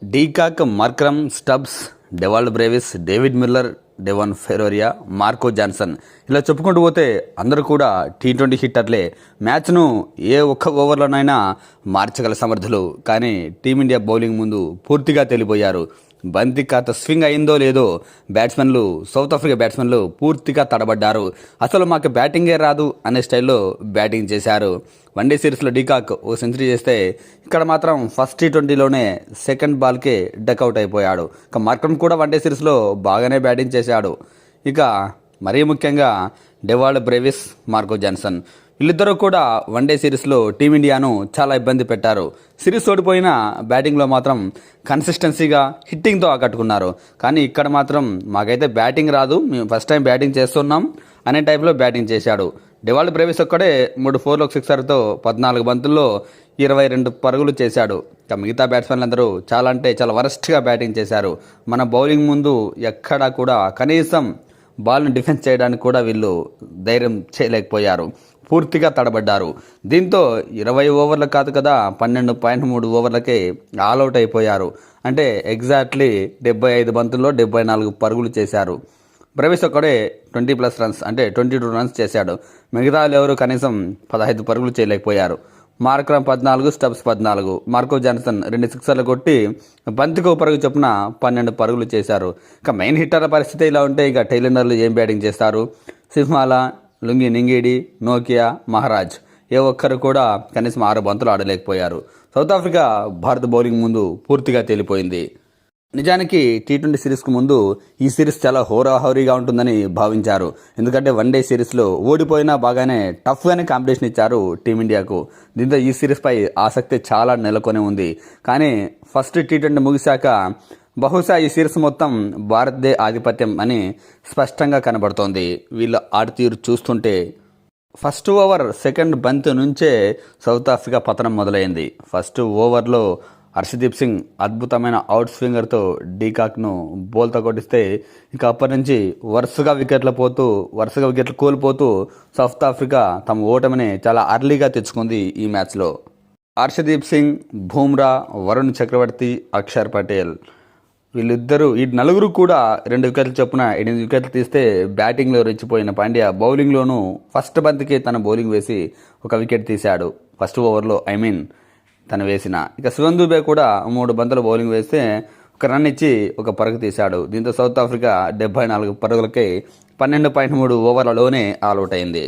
De Kock, Markram, Stubbs, Dewald Brevis, David Miller, Devon Ferreira, Marco Jansen ఇలా చెప్పుకుంటూ పోతే అందరూ కూడా T20 హిట్టర్లే. మ్యాచ్ను ఏ ఒక్క ఓవర్లోనైనా మార్చగల సమర్థులు. కానీ టీమిండియా బౌలింగ్ ముందు పూర్తిగా తెలిపోయారు. బంతి కాత స్వింగ్ అయిందో లేదో సౌత్ ఆఫ్రికా బ్యాట్స్మెన్లు పూర్తిగా తడబడ్డారు. అసలు మాకు బ్యాటింగే రాదు అనే స్టైల్లో బ్యాటింగ్ చేశారు. వన్డే సిరీస్లో డీకాక్ ఓ సెంచరీ చేస్తే ఇక్కడ మాత్రం ఫస్ట్ T20లోనే సెకండ్ బాల్కే డకౌట్ అయిపోయాడు. ఇక మార్క్రమ్ కూడా వన్డే సిరీస్లో బాగానే బ్యాటింగ్ చేశాడు. ఇక మరీ ముఖ్యంగా డెవాల్డ్ బ్రేవిస్, మార్కో జాన్సన్ వీళ్ళిద్దరూ కూడా వన్డే సిరీస్లో టీమిండియాను చాలా ఇబ్బంది పెట్టారు. సిరీస్ ఓడిపోయిన బ్యాటింగ్లో మాత్రం కన్సిస్టెన్సీగా హిట్టింగ్తో ఆకట్టుకున్నారు. కానీ ఇక్కడ మాత్రం మాకైతే బ్యాటింగ్ రాదు, మేము ఫస్ట్ టైం బ్యాటింగ్ చేస్తున్నాం అనే టైప్లో బ్యాటింగ్ చేశాడు. డెవాల్డ్ బ్రేవిస్ ఒక్కడే 3 4లు 1 సిక్సర్తో 14 బంతుల్లో 22 పరుగులు చేశాడు. ఇక మిగతా బ్యాట్స్మెన్లు అందరూ చాలా వరస్ట్గా బ్యాటింగ్ చేశారు. మన బౌలింగ్ ముందు ఎక్కడా కూడా కనీసం బాల్ను డిఫెన్స్ చేయడానికి కూడా వీళ్ళు ధైర్యం చేయలేకపోయారు. పూర్తిగా తడబడ్డారు. దీంతో 20 ఓవర్లు కాదు కదా 12.3 ఓవర్లకే ఆల్అవుట్ అయిపోయారు. అంటే ఎగ్జాక్ట్లీ 75 బంతుల్లో 74 పరుగులు చేశారు. బ్రేవిస్ ఒక్కడే 20+ రన్స్ అంటే 22 రన్స్ చేశాడు. మిగతా ఎవరు కనీసం 15 పరుగులు చేయలేకపోయారు. మార్క్రమ్ 14, స్టబ్స్ 14, మార్కో జాన్సన్ 2 సిక్సర్లు కొట్టి బంతికి పరుగు చొప్పున 12 పరుగులు చేశారు. ఇక మెయిన్ హిట్టర్ల పరిస్థితి ఇలా ఉంటే ఇక టైలెండర్లు ఏం బ్యాటింగ్ చేస్తారు? సింహాల, లుంగి నింగిడి, నోకియా, మహారాజ్ ఏ ఒక్కరు కూడా కనీసం 6 బంతులు ఆడలేకపోయారు. సౌత్ ఆఫ్రికా భారత బౌలింగ్ ముందు పూర్తిగా తేలిపోయింది. నిజానికి T20 సిరీస్కు ముందు ఈ సిరీస్ చాలా హోరాహోరీగా ఉంటుందని భావించారు. ఎందుకంటే వన్డే సిరీస్లో ఓడిపోయినా బాగానే టఫ్గానే కాంపిటీషన్ ఇచ్చారు టీమిండియాకు. దీంతో ఈ సిరీస్పై ఆసక్తి చాలా నెలకొని ఉంది. కానీ ఫస్ట్ T20 ముగిశాక బహుశా ఈ సిరీస్ మొత్తం భారత్దే ఆధిపత్యం అని స్పష్టంగా కనబడుతోంది. వీళ్ళ ఆటతీరు చూస్తుంటే ఫస్ట్ ఓవర్ సెకండ్ బంతి నుంచే సౌత్ ఆఫ్రికా పతనం మొదలైంది. ఫస్ట్ ఓవర్లో హర్షదీప్ సింగ్ అద్భుతమైన అవుట్ స్వింగర్తో డీకాక్ను బోల్తో కొట్టిస్తే ఇక అప్పటి నుంచి వరుసగా వికెట్లు కోల్పోతూ సౌత్ ఆఫ్రికా తమ ఓటమిని చాలా అర్లీగా తెచ్చుకుంది ఈ మ్యాచ్లో. హర్షదీప్ సింగ్, బూమ్రా, వరుణ్ చక్రవర్తి, అక్షర్ పటేల్ ఈ నలుగురు కూడా 2 వికెట్లు చొప్పున 8 వికెట్లు తీస్తే బ్యాటింగ్లో రెచ్చిపోయిన పాండ్యా బౌలింగ్లోనూ ఫస్ట్ బంతికి తన బౌలింగ్ వేసి 1 వికెట్ తీశాడు. ఫస్ట్ ఓవర్లో తను వేసిన. ఇక శివన్ దుబే కూడా 3 బంతుల బౌలింగ్ వేస్తే 1 రన్ ఇచ్చి 1 పరుగు తీశాడు. దీంతో సౌత్ ఆఫ్రికా 74 పరుగులకే 12.3 ఓవర్లలోనే ఆల్అవుట్ అయింది.